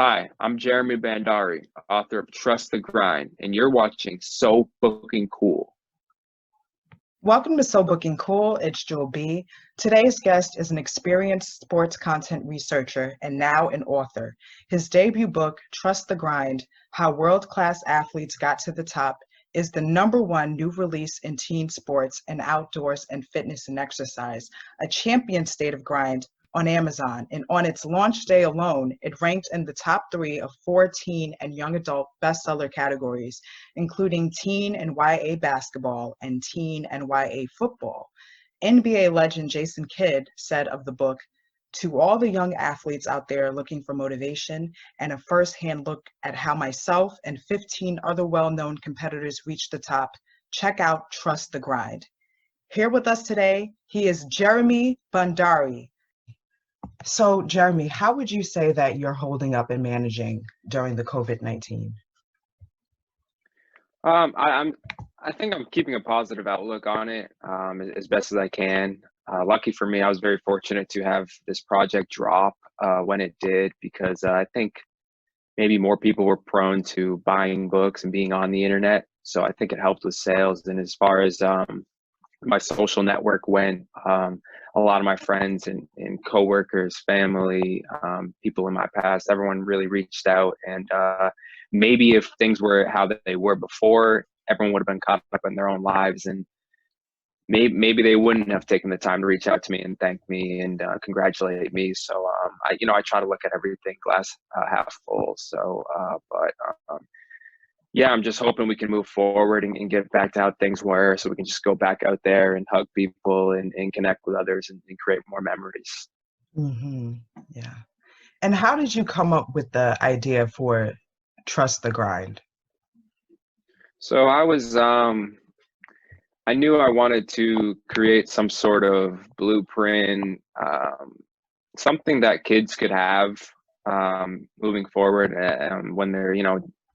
Hi, I'm Jeremy Bhandari, author of Trust the Grind, and you're watching So Booking Cool. Welcome to So Booking Cool. It's Jewel B. Today's guest is an experienced sports content researcher and now an author. His debut book, Trust the Grind: How World-Class Athletes Got to the Top, is the #1 new release in teen sports and outdoors and fitness and exercise, a champion state of grind on Amazon. And on its launch day alone, it ranked in the top 3 of 4 teen and young adult bestseller categories, including teen and YA basketball and teen and YA football. NBA legend Jason Kidd said of the book, "To all the young athletes out there looking for motivation and a first-hand look at how myself and 15 other well-known competitors reached the top, check out Trust the Grind." Here with us today, he is Jeremy Bhandari. So, Jeremy, how would you say that you're holding up and managing during the COVID-19? I think I'm keeping a positive outlook on it as best as I can. Lucky for me, I was very fortunate to have this project drop when it did, because I think maybe more people were prone to buying books and being on the internet. So I think it helped with sales. And as far as my social network went, a lot of my friends and coworkers, family, people in my past, everyone really reached out. And maybe if things were how they were before, everyone would have been caught up in their own lives, and maybe they wouldn't have taken the time to reach out to me and thank me and congratulate me. So I try to look at everything glass half full. So but yeah, I'm just hoping we can move forward and get back to how things were, so we can just go back out there and hug people and connect with others and create more memories. Mm-hmm. Yeah. And how did you come up with the idea for Trust the Grind? So I knew I wanted to create some sort of blueprint, something that kids could have moving forward when they're,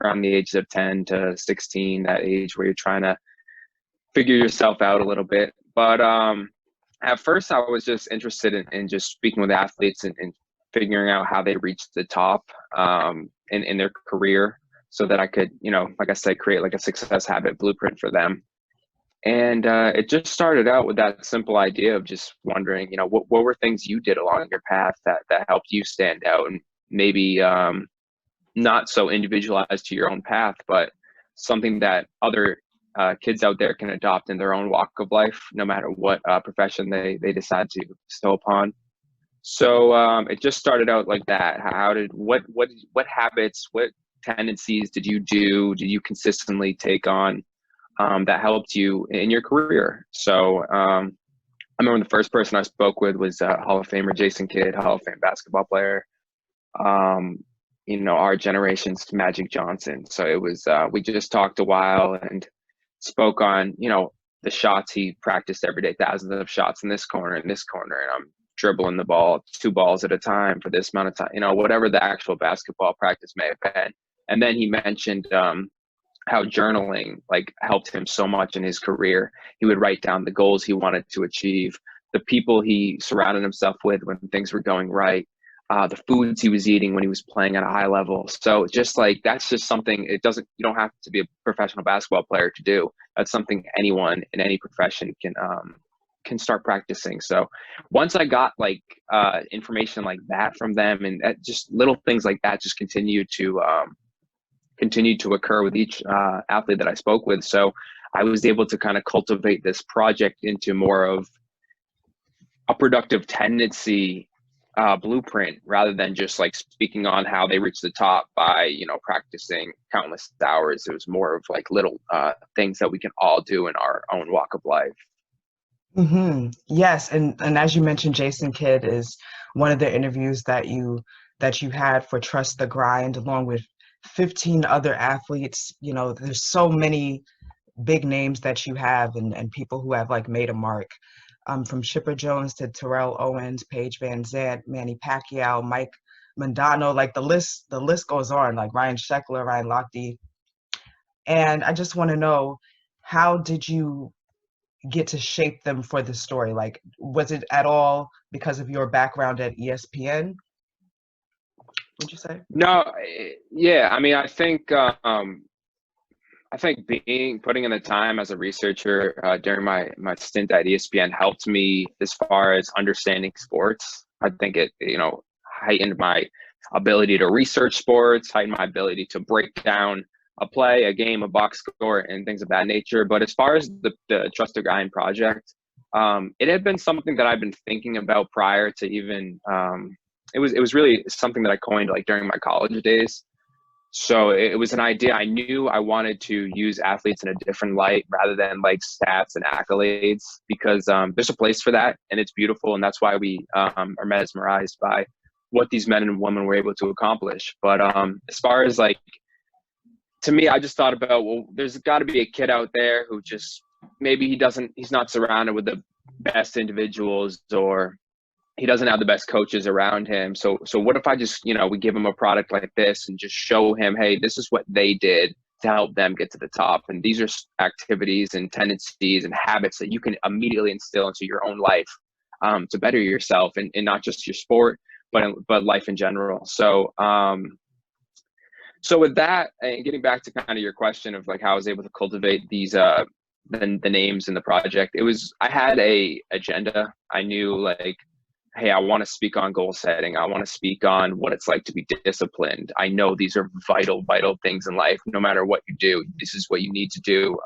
around the ages of 10 to 16, that age where you're trying to figure yourself out a little bit. But at first, I was just interested in just speaking with athletes and figuring out how they reached the top in their career, so that I could, like I said, create like a success habit blueprint for them. And it just started out with that simple idea of just wondering, what were things you did along your path that helped you stand out, and maybe not so individualized to your own path, but something that other kids out there can adopt in their own walk of life, no matter what profession they decide to bestow upon. So it just started out like that. What habits, what tendencies did you consistently take on that helped you in your career? So I remember the first person I spoke with was Hall of Famer Jason Kidd, Hall of Fame basketball player. Our generation's Magic Johnson. So it was, we just talked a while and spoke on, the shots he practiced every day, thousands of shots in this corner, and I'm dribbling the ball 2 balls at a time for this amount of time, whatever the actual basketball practice may have been. And then he mentioned how journaling like helped him so much in his career. He would write down the goals he wanted to achieve, the people he surrounded himself with when things were going right, the foods he was eating when he was playing at a high level. So just like, that's just something, you don't have to be a professional basketball player to do. That's something anyone in any profession can start practicing. So once I got like information like that from them, and just little things like that just continued to occur with each athlete that I spoke with. So I was able to kind of cultivate this project into more of a productive tendency blueprint, rather than just like speaking on how they reached the top by, practicing countless hours. It was more of like little things that we can all do in our own walk of life. Mm-hmm. Yes, and as you mentioned, Jason Kidd is one of the interviews that you had for Trust the Grind, along with 15 other athletes. There's so many big names that you have, and people who have like made a mark. From Chipper Jones to Terrell Owens, Paige Van Zandt, Manny Pacquiao, Mike Mandano, like the list goes on, like Ryan Sheckler, Ryan Lochte. And I just want to know, how did you get to shape them for the story? Like, was it at all because of your background at ESPN? would you say? No, yeah, I mean, I think putting in the time as a researcher during my stint at ESPN helped me as far as understanding sports. I think it, heightened my ability to research sports, heightened my ability to break down a play, a game, a box score, and things of that nature. But as far as the Trust the Grind project, it had been something that I've been thinking about prior to even. It was really something that I coined like during my college days. So it was an idea. I knew I wanted to use athletes in a different light rather than like stats and accolades, because there's a place for that and it's beautiful. And that's why we are mesmerized by what these men and women were able to accomplish. But as far as like, to me, I just thought about, well, there's got to be a kid out there who just, maybe he's not surrounded with the best individuals, or he doesn't have the best coaches around him. So what if I just, we give him a product like this and just show him, hey, this is what they did to help them get to the top. And these are activities and tendencies and habits that you can immediately instill into your own life to better yourself, and not just your sport, but life in general. So with that, and getting back to kind of your question of like how I was able to cultivate these the names in the project, I had a agenda. I knew like, hey, I want to speak on goal setting. I want to speak on what it's like to be disciplined. I know these are vital things in life. No matter what you do, this is what you need to do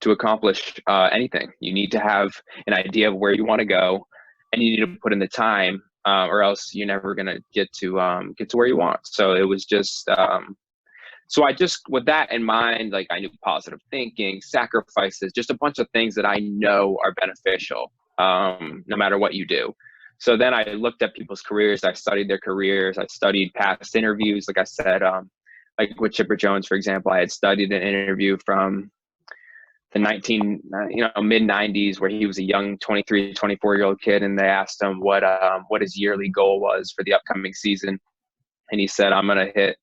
to accomplish anything. You need to have an idea of where you want to go, and you need to put in the time, or else you're never going to get to where you want. So it was just, so I just, with that in mind, like I knew positive thinking, sacrifices, just a bunch of things that I know are beneficial no matter what you do. So then I looked at people's careers. I studied their careers. I studied past interviews. Like I said, like with Chipper Jones, for example, I had studied an interview from the mid 90s, where he was a young 23, 24-year-old kid. And they asked him what his yearly goal was for the upcoming season. And he said, I'm going to hit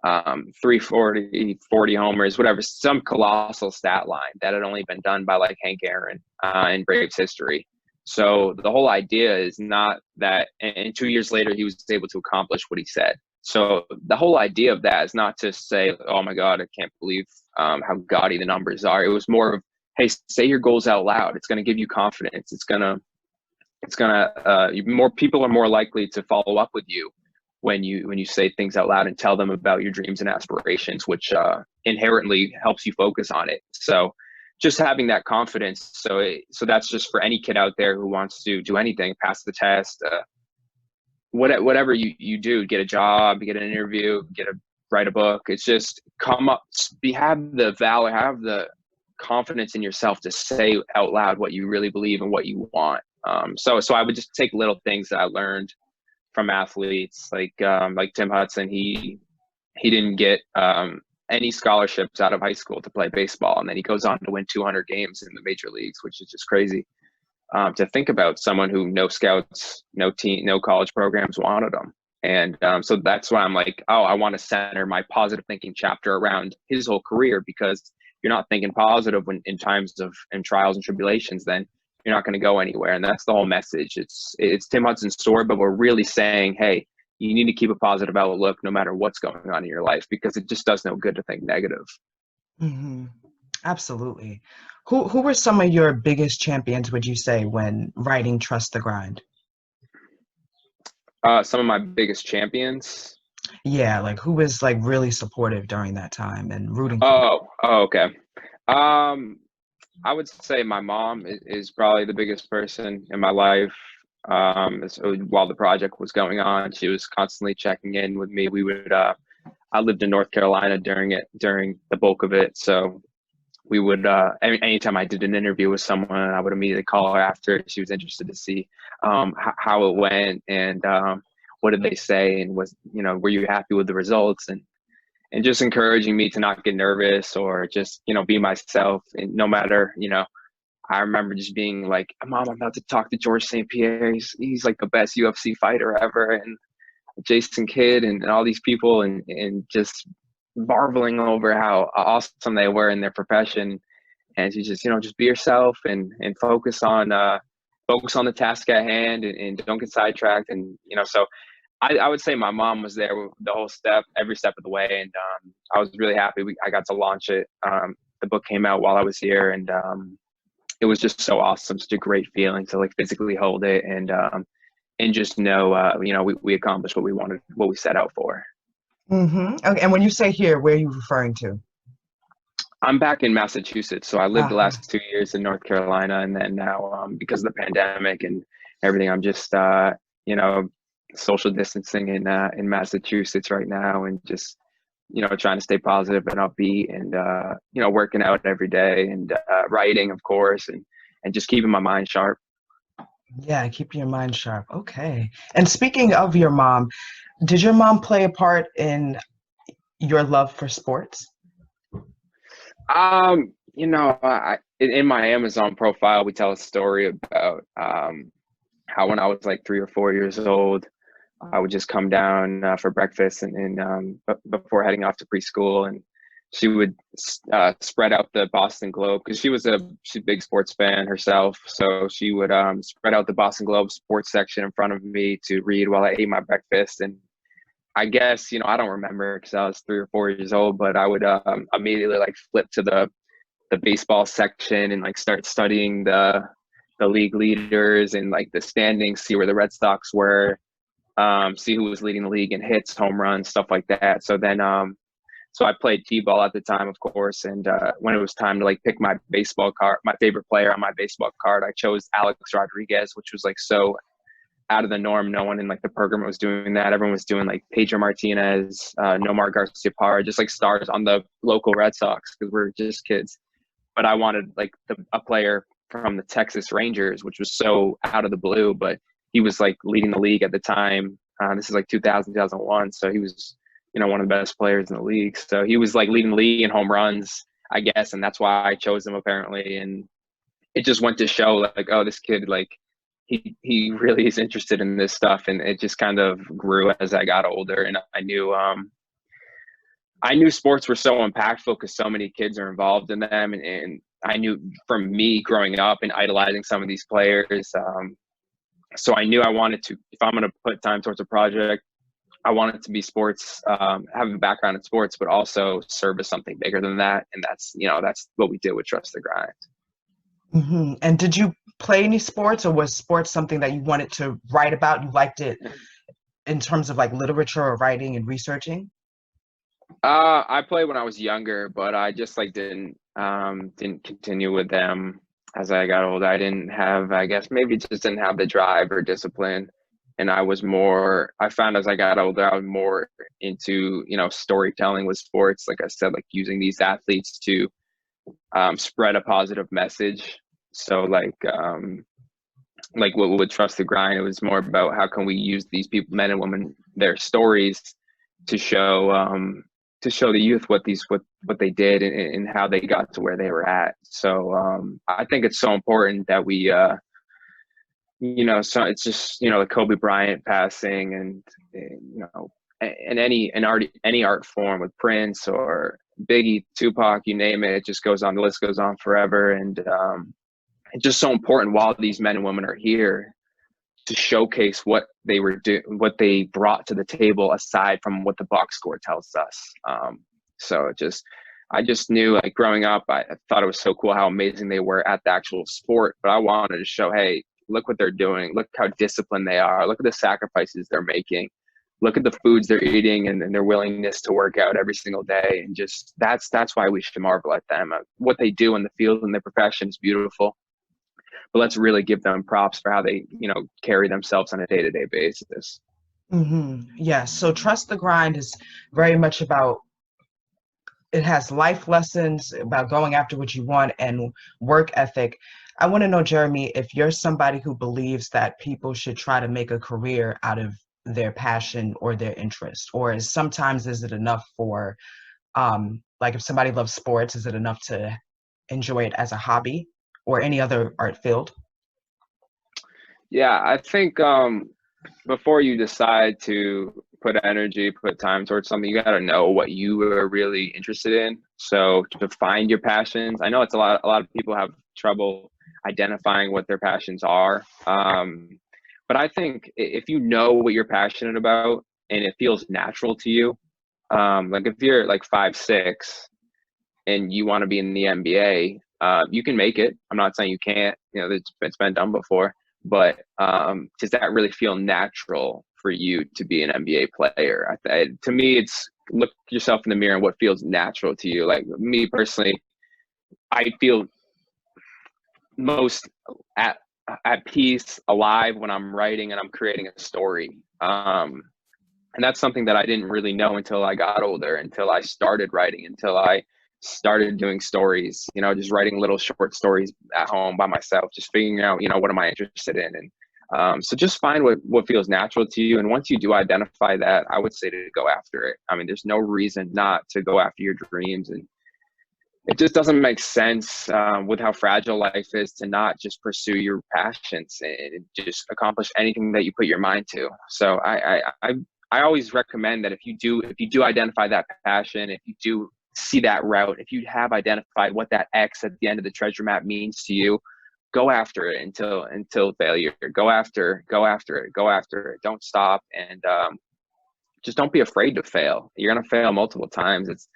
340, 40 homers, whatever, some colossal stat line that had only been done by like Hank Aaron in Braves history. So the whole idea is not that, and 2 years later, he was able to accomplish what he said. So the whole idea of that is not to say, oh my God, I can't believe how gaudy the numbers are. It was more of, hey, say your goals out loud. It's going to give you confidence. It's going to, more people are more likely to follow up with you when you say things out loud and tell them about your dreams and aspirations, which inherently helps you focus on it. So just having that confidence. So that's just for any kid out there who wants to do anything, pass the test, whatever you do, get a job, get an interview, write a book. It's just have the confidence in yourself to say out loud what you really believe and what you want. So I would just take little things that I learned from athletes like Tim Hudson. He didn't get any scholarships out of high school to play baseball, and then he goes on to win 200 games in the major leagues, which is just crazy to think about. Someone who no scouts, no team, no college programs wanted him. And so that's why I'm like, oh, I want to center my positive thinking chapter around his whole career, because you're not thinking positive in times of trials and tribulations, then you're not going to go anywhere. And that's the whole message. It's Tim Hudson's story, but we're really saying, hey, you need to keep a positive outlook no matter what's going on in your life, because it just does no good to think negative. Mm-hmm. Absolutely. Who were some of your biggest champions, would you say, when writing Trust the Grind? Some of my biggest champions. Yeah, like who was like really supportive during that time and rooting for you? Okay. I would say my mom is probably the biggest person in my life. While the project was going on, she was constantly checking in with me. I lived in North Carolina during the bulk of it. So we would, anytime I did an interview with someone, I would immediately call her after. She was interested to see how it went and what did they say, and were you happy with the results, and just encouraging me to not get nervous or just, be myself. And no matter, I remember just being like, Mom, I'm about to talk to George St. Pierre. He's like the best UFC fighter ever. And Jason Kidd and all these people, and just marveling over how awesome they were in their profession. And you just, just be yourself and focus on the task at hand, and don't get sidetracked. And, so I would say my mom was there the whole step, every step of the way, and I was really happy I got to launch it. The book came out while I was here, and it was just so awesome, such a great feeling to like physically hold it and just know, we accomplished what we wanted, what we set out for. Okay. And when you say here, where are you referring to? I'm back in Massachusetts, so I lived the Uh-huh. last 2 years in North Carolina, and then now, because of the pandemic and everything, I'm just social distancing in Massachusetts right now, and just trying to stay positive and upbeat, and working out every day, and writing, of course, and just keeping my mind sharp. Yeah, keep your mind sharp. Okay. And speaking of your mom, did your mom play a part in your love for sports? In my Amazon profile, we tell a story about how when I was like 3 or 4 years old, I would just come down for breakfast before heading off to preschool, and she would spread out the Boston Globe because she's a big sports fan herself. So she would spread out the Boston Globe sports section in front of me to read while I ate my breakfast. And I guess, I don't remember because I was 3 or 4 years old, but I would immediately like flip to the baseball section and like start studying the league leaders and like the standings, see where the Red Sox were, see who was leading the league in hits, home runs, stuff like that. So then, so I played t-ball at the time, of course, and when it was time to like pick my baseball card, my favorite player on my baseball card, I chose Alex Rodriguez, which was like so out of the norm. No one in like the program was doing that. Everyone was doing like Pedro Martinez, Nomar Garciaparra, just like stars on the local Red Sox because we're just kids. But I wanted like a player from the Texas Rangers, which was so out of the blue, but he was like leading the league at the time. This is like 2000, 2001. So he was, one of the best players in the league. So he was like leading the league in home runs, I guess. And that's why I chose him apparently. And it just went to show like, oh, this kid, like he really is interested in this stuff. And it just kind of grew as I got older. And I knew sports were so impactful because so many kids are involved in them. And I knew from me growing up and idolizing some of these players. So I knew I wanted to, if I'm going to put time towards a project, I want it to be sports, have a background in sports, but also serve as something bigger than that. And that's what we did with Trust the Grind. And did you play any sports, or was sports something that you wanted to write about? You liked it in terms of like literature or writing and researching? I played when I was younger, but I just like didn't continue with them as I got older. I didn't have, I guess maybe just didn't have the drive or discipline. And I found as I got older, I was more into, storytelling with sports. Like I said, like using these athletes to spread a positive message. So like what would Trust the Grind, it was more about how can we use these people, men and women, their stories to show the youth what they did and how they got to where they were at. So I think it's so important that we so it's just the Kobe Bryant passing, and any art form with Prince or Biggie, Tupac, you name it, it just goes on. The list goes on forever, and it's just so important while these men and women are here to showcase what what they brought to the table aside from what the box score tells us. I just knew, like growing up, I thought it was so cool how amazing they were at the actual sport, but I wanted to show, hey, look what they're doing. Look how disciplined they are. Look at the sacrifices they're making. Look at the foods they're eating and their willingness to work out every single day. And just that's why we should marvel at them. What they do in the field and their profession is beautiful, but let's really give them props for how they, carry themselves on a day-to-day basis. Yes. So Trust the Grind is very much about, it has life lessons about going after what you want and work ethic. I want to know, Jeremy, if you're somebody who believes that people should try to make a career out of their passion or their interest, or sometimes is it enough for, like if somebody loves sports, is it enough to enjoy it as a hobby or any other art field? Yeah, I think before you decide to put time towards something, you got to know what you are really interested in. So to find your passions, I know it's a lot of people have trouble identifying what their passions are. But I think if you know what you're passionate about and it feels natural to you, like if you're like 5'6" and you want to be in the NBA, you can make it. I'm not saying you can't. You know, it's been done before. But does that really feel natural for you to be an NBA player? To me, it's look yourself in the mirror and what feels natural to you. Like me personally, I feel most at peace, alive when I'm writing and I'm creating a story. And that's something that I didn't really know until I got older, until I started writing, until I started doing stories, you know, just writing little short stories at home by myself, just figuring out, you know, what am I interested in? And so just find what feels natural to you. And once you do identify that, I would say to go after it. I mean, there's no reason not to go after your dreams. And it just doesn't make sense with how fragile life is to not just pursue your passions and just accomplish anything that you put your mind to. So I always recommend that if you do identify that passion, if you do see that route, if you have identified what that X at the end of the treasure map means to you, go after it until failure. Go after it. Don't stop, and just don't be afraid to fail. You're gonna fail multiple times. It's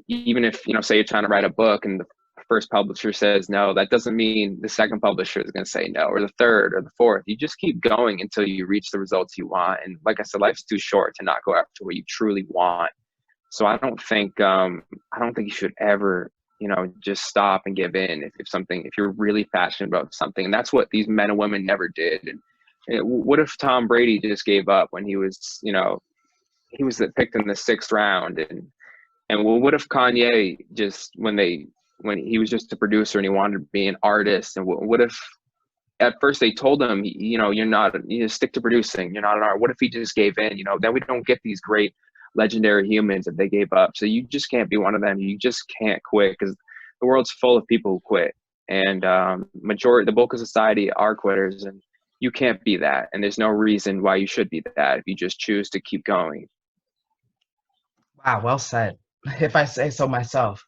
even if, you know, say you're trying to write a book and the first publisher says no, that doesn't mean the second publisher is going to say no, or the third or the fourth. You just keep going until you reach the results you want. And like I said, life's too short to not go after what you truly want. So I don't think you should ever, you know, just stop and give in if you're really passionate about something. And that's what these men and women never did. And what if Tom Brady just gave up when he was, you know, he was picked in the 6th round? And well, what if Kanye just when he was just a producer and he wanted to be an artist? And what if at first they told him, you know, you just stick to producing, you're not an art. What if he just gave in? You know, then we don't get these great legendary humans if they gave up. So you just can't be one of them. You just can't quit, because the world's full of people who quit, and the bulk of society are quitters, and you can't be that. And there's no reason why you should be that if you just choose to keep going. Wow, well said. If I say so myself.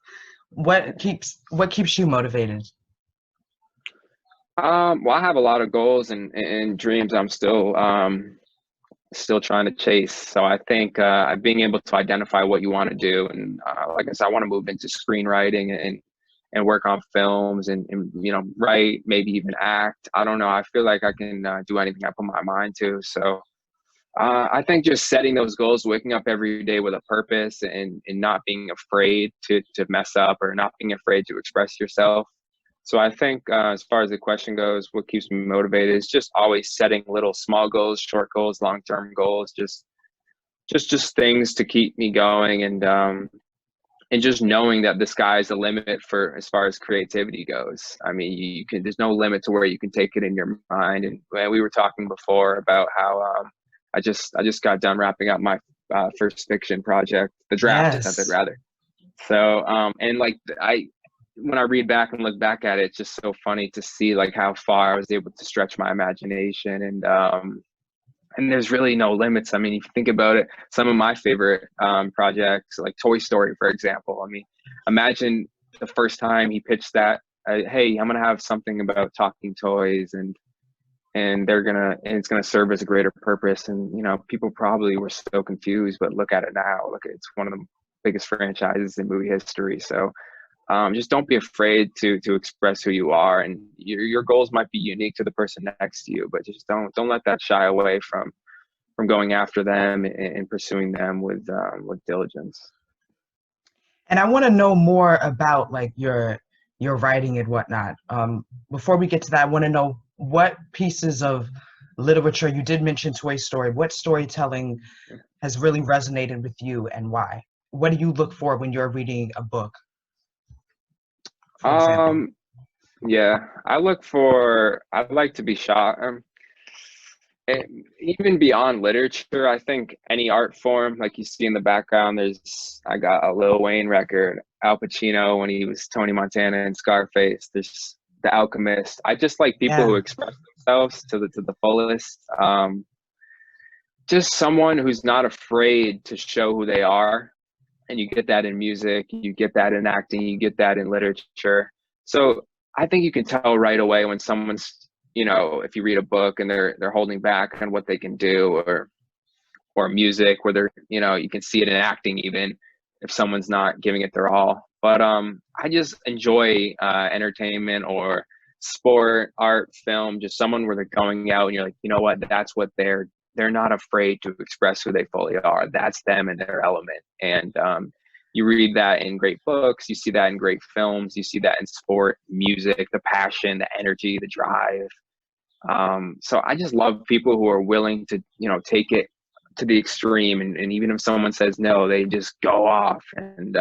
What keeps you motivated? Well, I have a lot of goals and dreams I'm still trying to chase. So I think being able to identify what you want to do, and like I said, I want to move into screenwriting and work on films and you know, write, maybe even act. I don't know. I feel like I can do anything I put my mind to. So I think just setting those goals, waking up every day with a purpose, and not being afraid to mess up, or not being afraid to express yourself. So I think as far as the question goes, what keeps me motivated is just always setting little small goals, short goals, long-term goals, just things to keep me going, and just knowing that the sky's the limit for as far as creativity goes. I mean, there's no limit to where you can take it in your mind. And we were talking before about how I just got done wrapping up my first fiction project, the draft of it Yes. rather. So and like when I read back and look back at it, it's just so funny to see like how far I was able to stretch my imagination, and there's really no limits. I mean, if you think about it, some of my favorite projects, like Toy Story, for example. I mean, imagine the first time he pitched that, hey, I'm gonna have something about talking toys, and it's gonna serve as a greater purpose. And you know, people probably were so confused, but look at it now. Look, it's one of the biggest franchises in movie history. So just don't be afraid to express who you are, and your goals might be unique to the person next to you, but just don't let that shy away from going after them and pursuing them with diligence. And I want to know more about like your writing and whatnot. Before we get to that, I want to know what pieces of literature, you did mention Toy Story, what storytelling has really resonated with you and why? What do you look for when you're reading a book, for example? Yeah, I like to be shocked. Even beyond literature, I think any art form, like you see in the background, I got a Lil Wayne record, Al Pacino when he was Tony Montana in Scarface. There's The Alchemist. I just like people who Yeah. express themselves to the fullest. Just someone who's not afraid to show who they are, and you get that in music, you get that in acting, you get that in literature. So I think you can tell right away when someone's, you know, if you read a book and they're holding back on what they can do, or music where they're, you know, you can see it in acting even if someone's not giving it their all. But I just enjoy entertainment or sport, art, film, just someone where they're going out and you're like, you know what, that's what they're not afraid to express who they fully are. That's them in their element. And you read that in great books, you see that in great films, you see that in sport, music, the passion, the energy, the drive. So I just love people who are willing to, you know, take it to the extreme, and even if someone says no, they just go off and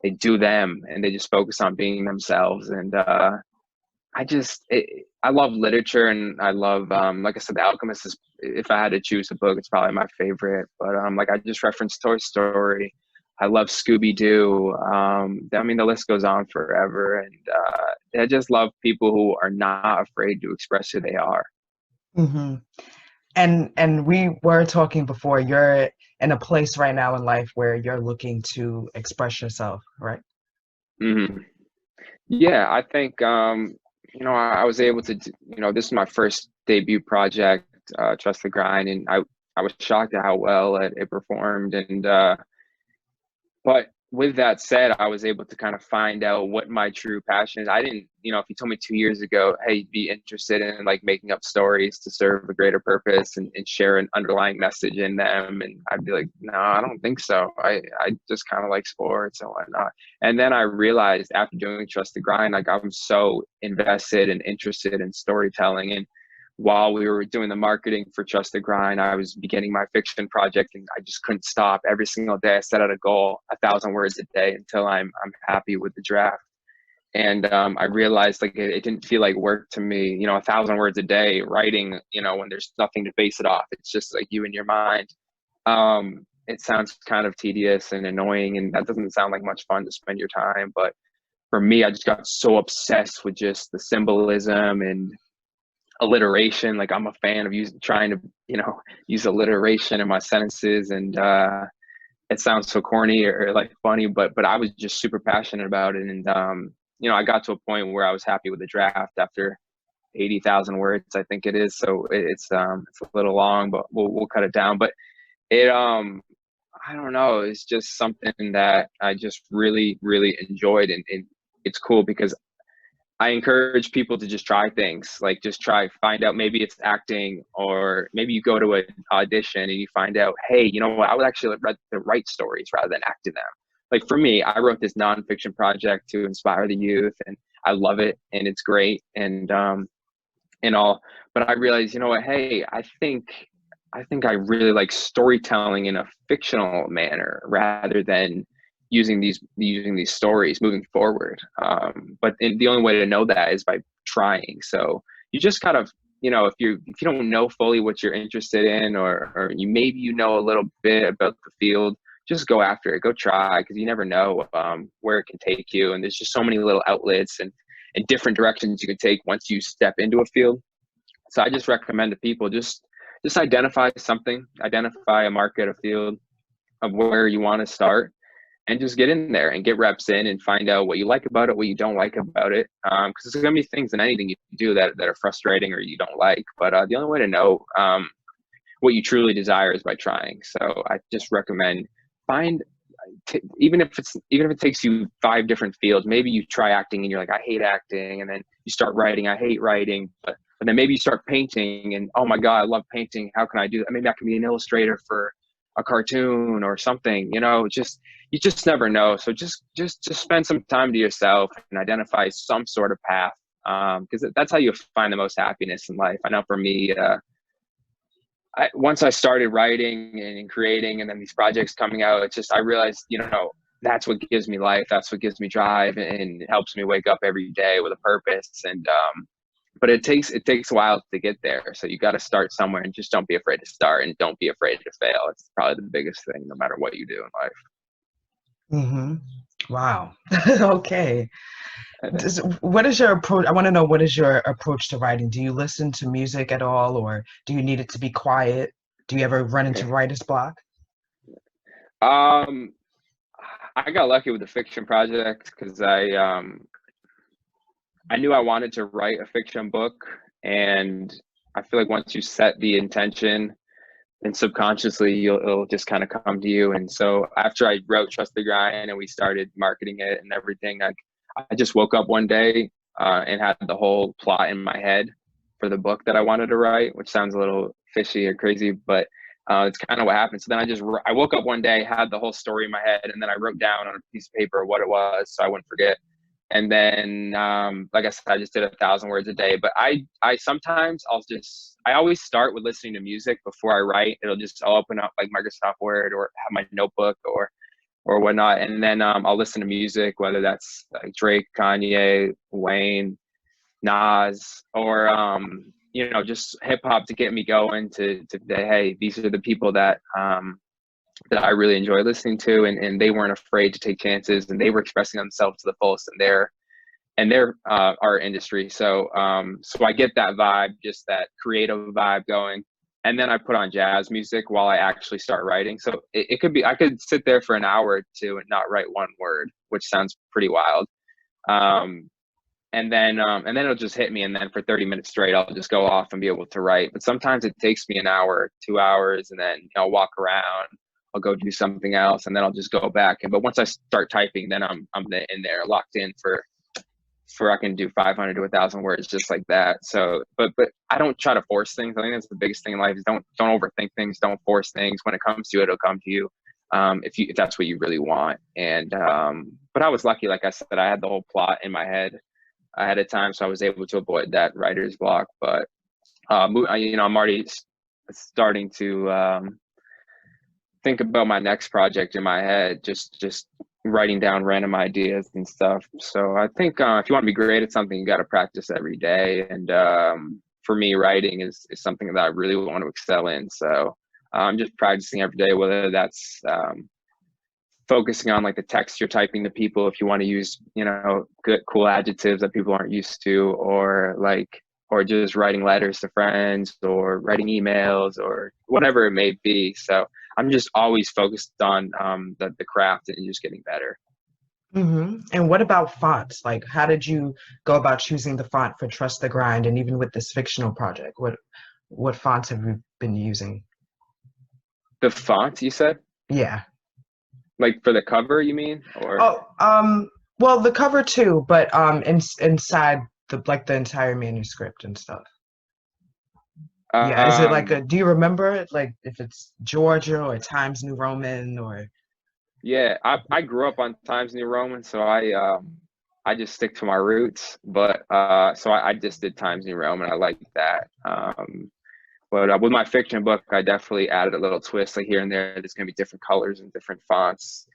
they do them, and they just focus on being themselves. And I love literature, and I love, like I said, The Alchemist is, if I had to choose a book, it's probably my favorite. But like I just referenced Toy Story. I love Scooby-Doo. I mean, the list goes on forever. And I just love people who are not afraid to express who they are. Mm-hmm. And we were talking before, you're in a place right now in life where you're looking to express yourself, right? Mm-hmm. Yeah, I think, you know, I was able to, you know, this is my first debut project, Trust the Grind, and I was shocked at how well it performed. And but with that said, I was able to kind of find out what my true passion is. I didn't, you know, if you told me 2 years ago, hey, be interested in like making up stories to serve a greater purpose and share an underlying message in them, and I'd be like, no, I don't think so. I just kind of like sports and whatnot. And then I realized after doing Trust the Grind, like I'm so invested and interested in storytelling. And while we were doing the marketing for Trust the Grind, I was beginning my fiction project, and I just couldn't stop. Every single day I set out a goal, 1,000 words a day, until I'm happy with the draft. And I realized like it didn't feel like work to me, you know, 1,000 words a day writing, you know, when there's nothing to base it off. It's just like you and your mind. It sounds kind of tedious and annoying, and that doesn't sound like much fun to spend your time. But for me, I just got so obsessed with just the symbolism and alliteration. Like I'm a fan of trying to, you know, use alliteration in my sentences. And it sounds so corny or like funny, but I was just super passionate about it. And you know, I got to a point where I was happy with the draft after 80,000 words, I think it is. So it's a little long, but we'll cut it down. But it I don't know, it's just something that I just really enjoyed. And it's cool because I encourage people to just try things, like just find out, maybe it's acting, or maybe you go to an audition and you find out, hey, you know what, I would actually write stories rather than acting them. Like for me, I wrote this nonfiction project to inspire the youth, and I love it, and it's great, and all. But I realized, you know what, hey, I think I really like storytelling in a fictional manner rather than using these stories moving forward. But the only way to know that is by trying. So you just kind of, you know, if you don't know fully what you're interested in, or you maybe you know a little bit about the field, just go after it, go try, because you never know where it can take you. And there's just so many little outlets and different directions you can take once you step into a field. So I just recommend to people, just identify something, identify a market, a field of where you want to start, and just get in there and get reps in and find out what you like about it, what you don't like about it. Because there's going to be things in anything you do that are frustrating or you don't like. But the only way to know what you truly desire is by trying. So I just recommend even if it takes you 5 different fields. Maybe you try acting and you're like, I hate acting, and then you start writing, I hate writing, but then maybe you start painting and, oh my God, I love painting. How can I do that? Maybe I can be an illustrator for a cartoon or something, you know. You just never know. So just spend some time to yourself and identify some sort of path, because that's how you find the most happiness in life. I know for me, once I started writing and creating, and then these projects coming out, it's just, I realized, you know, that's what gives me life. That's what gives me drive, and it helps me wake up every day with a purpose. And but it takes a while to get there. So you got to start somewhere, and just don't be afraid to start, and don't be afraid to fail. It's probably the biggest thing, no matter what you do in life. Mm-hmm. Wow. Okay. What is your approach? I want to know, what is your approach to writing? Do you listen to music at all, or do you need it to be quiet? Do you ever run into writer's block? I got lucky with the fiction project because I knew I wanted to write a fiction book, And I feel like once you set the intention, and subconsciously it'll just kind of come to you. And so after I wrote Trust the Grind and we started marketing it and everything, I just woke up one day and had the whole plot in my head for the book that I wanted to write, which sounds a little fishy or crazy, but it's kind of what happened. So then I woke up one day, had the whole story in my head, and then I wrote down on a piece of paper what it was so I wouldn't forget. And then, like I said, I just did 1,000 words a day. But I sometimes I always start with listening to music before I write. I'll open up like Microsoft Word or have my notebook or whatnot, and then I'll listen to music, whether that's like Drake, Kanye, Wayne, Nas, or just hip hop to get me going. To hey, these are the people that I really enjoy listening to, and they weren't afraid to take chances, and they were expressing themselves to the fullest in their art industry. So I get that vibe, just that creative vibe going. And then I put on jazz music while I actually start writing. So it could be, I could sit there for an hour or two and not write one word, which sounds pretty wild. And then it'll just hit me. And then for 30 minutes straight, I'll just go off and be able to write. But sometimes it takes me an hour, 2 hours, and then I'll walk around, I'll go do something else, and then I'll just go back. But once I start typing, then I'm in there locked in for I can do 500 to 1,000 words just like that. So, but I don't try to force things. I think that's the biggest thing in life is don't overthink things. Don't force things. When it comes to you, it'll come to you. If that's what you really want. And, but I was lucky. Like I said, I had the whole plot in my head ahead of time, so I was able to avoid that writer's block. But, I'm already starting to, think about my next project in my head, just writing down random ideas and stuff. So I think if you want to be great at something, you got to practice every day. And for me, writing is something that I really want to excel in. So I'm just practicing every day, whether that's focusing on like the text you're typing to people, if you want to use, good, cool adjectives that people aren't used to, or just writing letters to friends or writing emails or whatever it may be. So I'm just always focused on the craft and just getting better. Mm-hmm. And what about fonts? Like, how did you go about choosing the font for Trust the Grind? And even with this fictional project, what fonts have you been using? The font, you said? Yeah. Like for the cover, you mean? Or well, the cover too, but inside the entire manuscript and stuff. Yeah, is it like do you remember like if it's Georgia or Times New Roman or? Yeah, I grew up on Times New Roman, so I just stick to my roots. But so I just did Times New Roman. I like that. But with my fiction book, I definitely added a little twist, like here and there. There's gonna be different colors and different fonts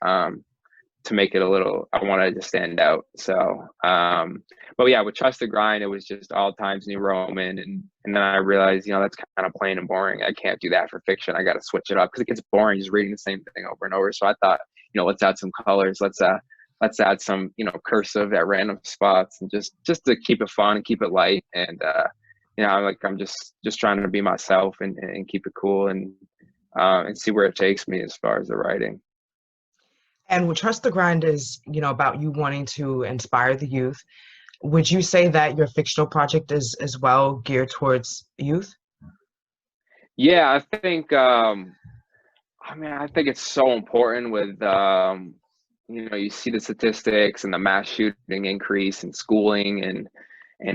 to make it a little. I wanted to stand out. So, but yeah, with Trust the Grind, it was just all Times New Roman, and then I realized, that's kind of plain and boring. I can't do that for fiction. I got to switch it up because it gets boring just reading the same thing over and over. So I thought, let's add some colors. Let's add some, cursive at random spots, and just to keep it fun and keep it light. And I'm just trying to be myself and keep it cool and see where it takes me as far as the writing. And with Trust the Grind is, about you wanting to inspire the youth. Would you say that your fictional project is as well geared towards youth? Yeah, I think, I think it's so important with, you see the statistics and the mass shooting increase in schooling and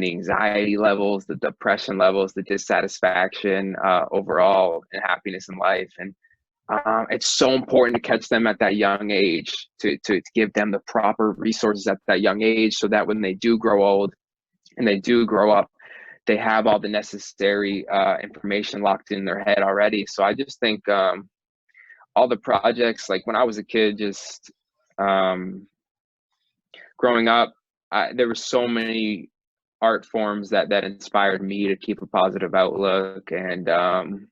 the anxiety levels, the depression levels, the dissatisfaction overall, and happiness in life. And it's so important to catch them at that young age, to give them the proper resources at that young age, so that when they do grow old and they do grow up, they have all the necessary information locked in their head already. So I just think all the projects, like when I was a kid, just growing up, there were so many art forms that inspired me to keep a positive outlook, and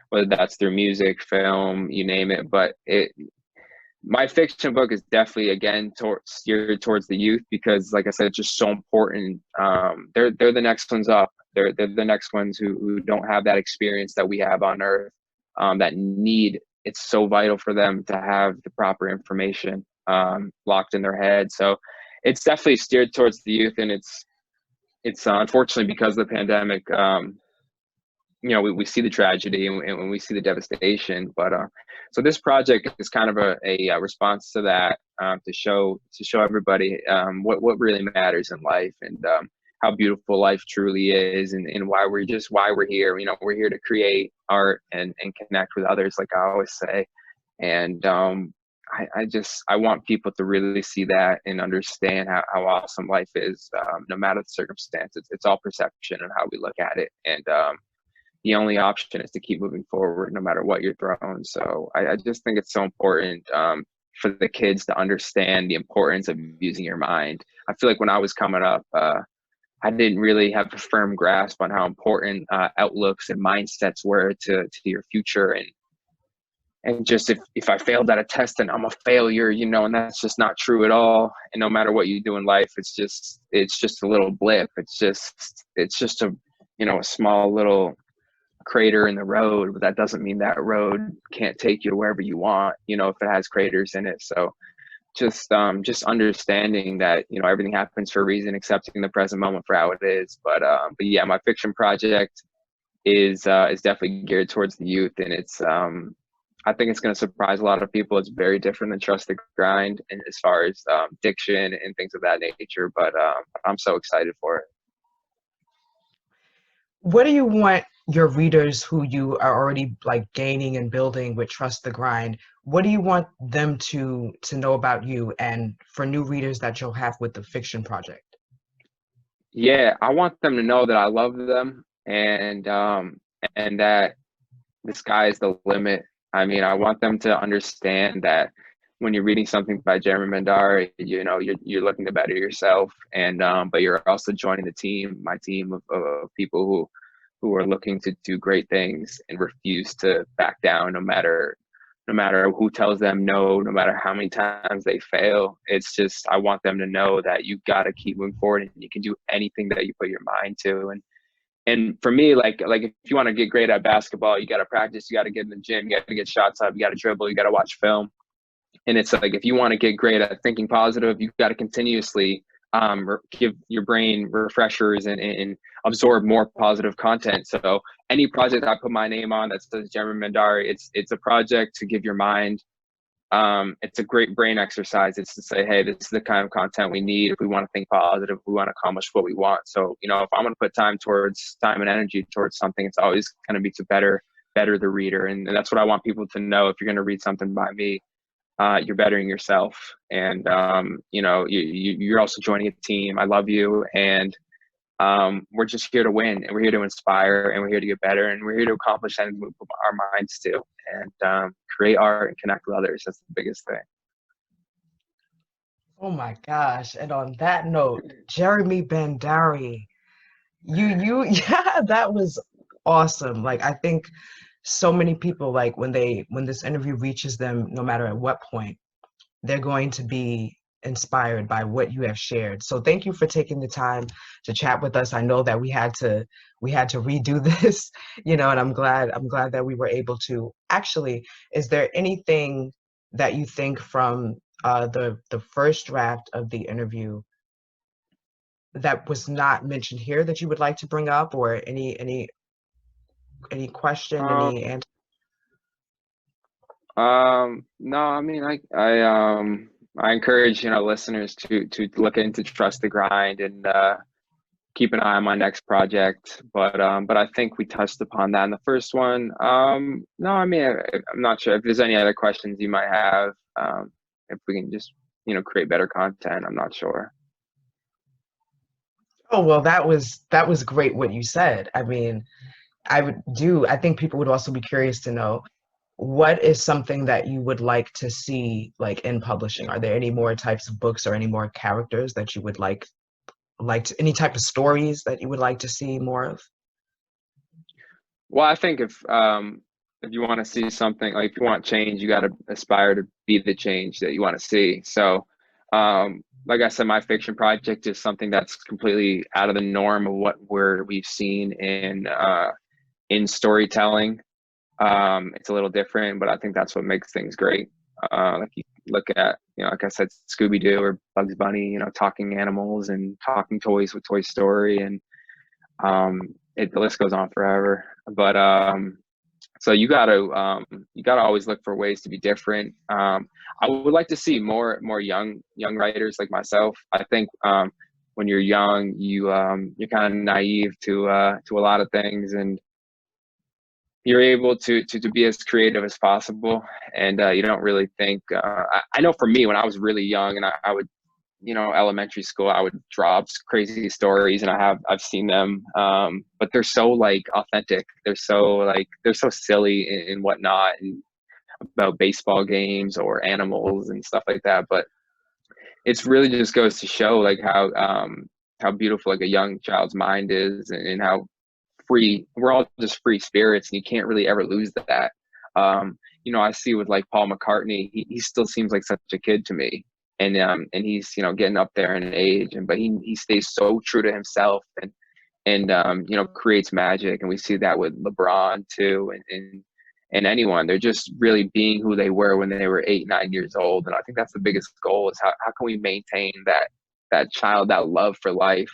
whether that's through music, film, you name it. But my fiction book is definitely, again, steered towards the youth, because like I said, it's just so important. They're the next ones up. They're the next ones who don't have that experience that we have on Earth, that need, it's so vital for them to have the proper information locked in their head. So it's definitely steered towards the youth, and it's unfortunately because of the pandemic, we see the tragedy and we see the devastation. But so this project is kind of a response to that, to show everybody what really matters in life, and how beautiful life truly is, and why we're here. We're here to create art and connect with others, like I always say. And I want people to really see that and understand how awesome life is, no matter the circumstances. It's all perception and how we look at it. And the only option is to keep moving forward no matter what you're thrown. So I just think it's so important, for the kids to understand the importance of using your mind. I feel like when I was coming up, I didn't really have a firm grasp on how important outlooks and mindsets were to your future. And just if I failed at a test, then I'm a failure, and that's just not true at all. And no matter what you do in life, it's just a little blip. It's just a small little crater in the road, but that doesn't mean that road can't take you to wherever you want, if it has craters in it. So just understanding that, everything happens for a reason, accepting the present moment for how it is. But yeah, my fiction project is definitely geared towards the youth, and it's I think it's going to surprise a lot of people. It's very different than Trust the Grind, and as far as diction and things of that nature. But I'm so excited for it. What do you want your readers, who you are already like gaining and building with Trust the Grind, what do you want them to know about you, and for new readers that you'll have with the fiction project? Yeah, I want them to know that I love them, and that the sky is the limit. I mean, I want them to understand that when you're reading something by Jeremy Bhandari, you're looking to better yourself, and but you're also joining my team of people who are looking to do great things and refuse to back down, no matter who tells them no, no matter how many times they fail. It's just, I want them to know that you got to keep moving forward, and you can do anything that you put your mind to. And for me, like if you want to get great at basketball, you got to practice, you got to get in the gym, you got to get shots up, you got to dribble, you got to watch film. And it's like, if you want to get great at thinking positive, you've got to continuously give your brain refreshers and absorb more positive content. So any project I put my name on that says Jeremy Bhandari, it's a project to give your mind. It's a great brain exercise. It's to say, hey, this is the kind of content we need if we want to think positive, if we want to accomplish what we want. So, if I'm going to put time and energy towards something, it's always going to be to better the reader. And that's what I want people to know. If you're going to read something by me, you're bettering yourself. And, you're also joining a team. I love you. And we're just here to win, and we're here to inspire, and we're here to get better, and we're here to accomplish anything we put our minds to, and create art and connect with others. That's the biggest thing. Oh my gosh. And on that note, Jeremy Bhandari, yeah, that was awesome. Like, I think so many people, like when this interview reaches them, no matter at what point, they're going to be inspired by what you have shared. So thank you for taking the time to chat with us. I know that we had to redo this, and I'm glad that we were able to. Actually, is there anything that you think from the first draft of the interview that was not mentioned here that you would like to bring up, or any question, any answer? No, I mean, I encourage listeners to look into Trust the Grind, and keep an eye on my next project. But I think we touched upon that in the first one. No, I mean, I'm not sure if there's any other questions you might have. If we can just create better content, I'm not sure. Oh, well, that was great what you said. I mean, I think people would also be curious to know, what is something that you would like to see, like, in publishing? Are there any more types of books or any more characters that you would like to, any type of stories that you would like to see more of? Well, I think if you want to see something, like if you want change, you got to aspire to be the change that you want to see. So, like I said, my fiction project is something that's completely out of the norm of what we've seen in storytelling. It's a little different, but I think that's what makes things great. Like you look at, you know, like I said, Scooby-Doo or Bugs Bunny, you know, talking animals and talking toys with Toy Story, and the list goes on forever. But so you gotta always look for ways to be different. I would like to see more young writers like myself. I think when you're young, you're kind of naive to a lot of things, and you're able to be as creative as possible, and you don't really think. I know for me, when I was really young, and I would, you know, elementary school, I would draw up crazy stories, and I've seen them, but they're so like authentic. They're so silly and whatnot, and about baseball games or animals and stuff like that. But it's really just goes to show like how beautiful like a young child's mind is, and how free we're all just free spirits, and you can't really ever lose that. You know, I see with like Paul McCartney, he still seems like such a kid to me, and he's, you know, getting up there in age, but he stays so true to himself, and you know, creates magic. And we see that with LeBron too, and anyone. They're just really being who they were when they were 8, 9 years old. And I think that's the biggest goal, is how can we maintain that love for life,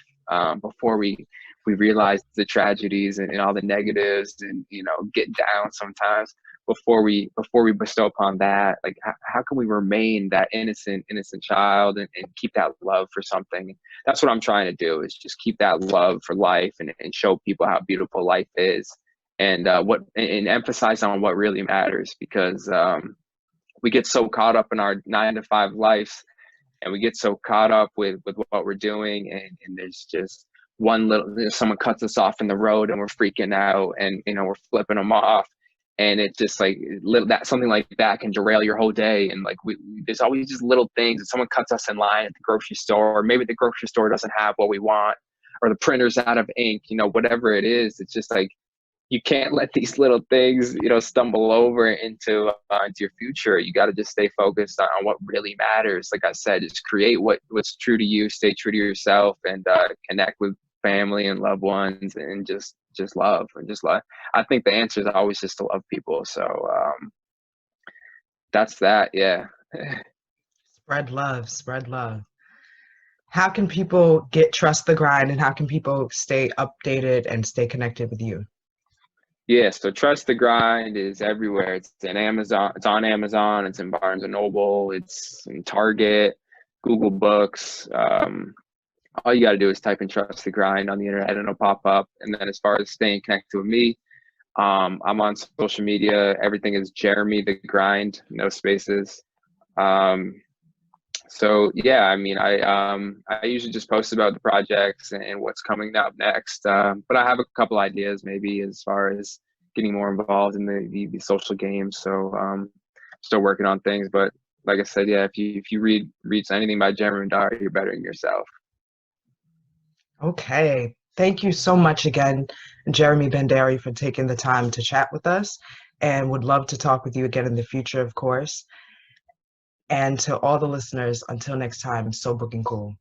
before we realize the tragedies and all the negatives, and, you know, get down sometimes, before we bestow upon that. Like, how can we remain that innocent and keep that love for something? That's what I'm trying to do, is just keep that love for life, and show people how beautiful life is, and emphasize on what really matters, because we get so caught up in our 9-to-5 lives, and we get so caught up with what we're doing, and there's just someone cuts us off in the road, and we're freaking out, and, you know, we're flipping them off, and it's just like something like that can derail your whole day. And like there's always just little things. If someone cuts us in line at the grocery store, or maybe the grocery store doesn't have what we want, or the printer's out of ink, you know, whatever it is, it's just like, you can't let these little things, you know, stumble over into your future. You got to just stay focused on what really matters. Like I said, just create what's true to you, stay true to yourself, and connect with family and loved ones, and just love. I think the answer is always just to love people. So that's that. Yeah. Spread love, spread love. How can people trust the grind, and how can people stay updated and stay connected with you? Yeah, so Trust the Grind is everywhere. It's in Amazon. It's on Amazon. It's in Barnes and Noble. It's in Target, Google Books. All you got to do is type in Trust the Grind on the internet, and it'll pop up. And then as far as staying connected with me, I'm on social media. Everything is Jeremy the Grind, no spaces. So yeah, I mean, I usually just post about the projects and what's coming up next. But I have a couple ideas maybe as far as getting more involved in the social games. So still working on things. But like I said, yeah, if you read anything by Jeremy Bhandari, you're bettering yourself. Okay. Thank you so much again, Jeremy Bhandari, for taking the time to chat with us, and would love to talk with you again in the future, of course. And to all the listeners, until next time, so booking cool.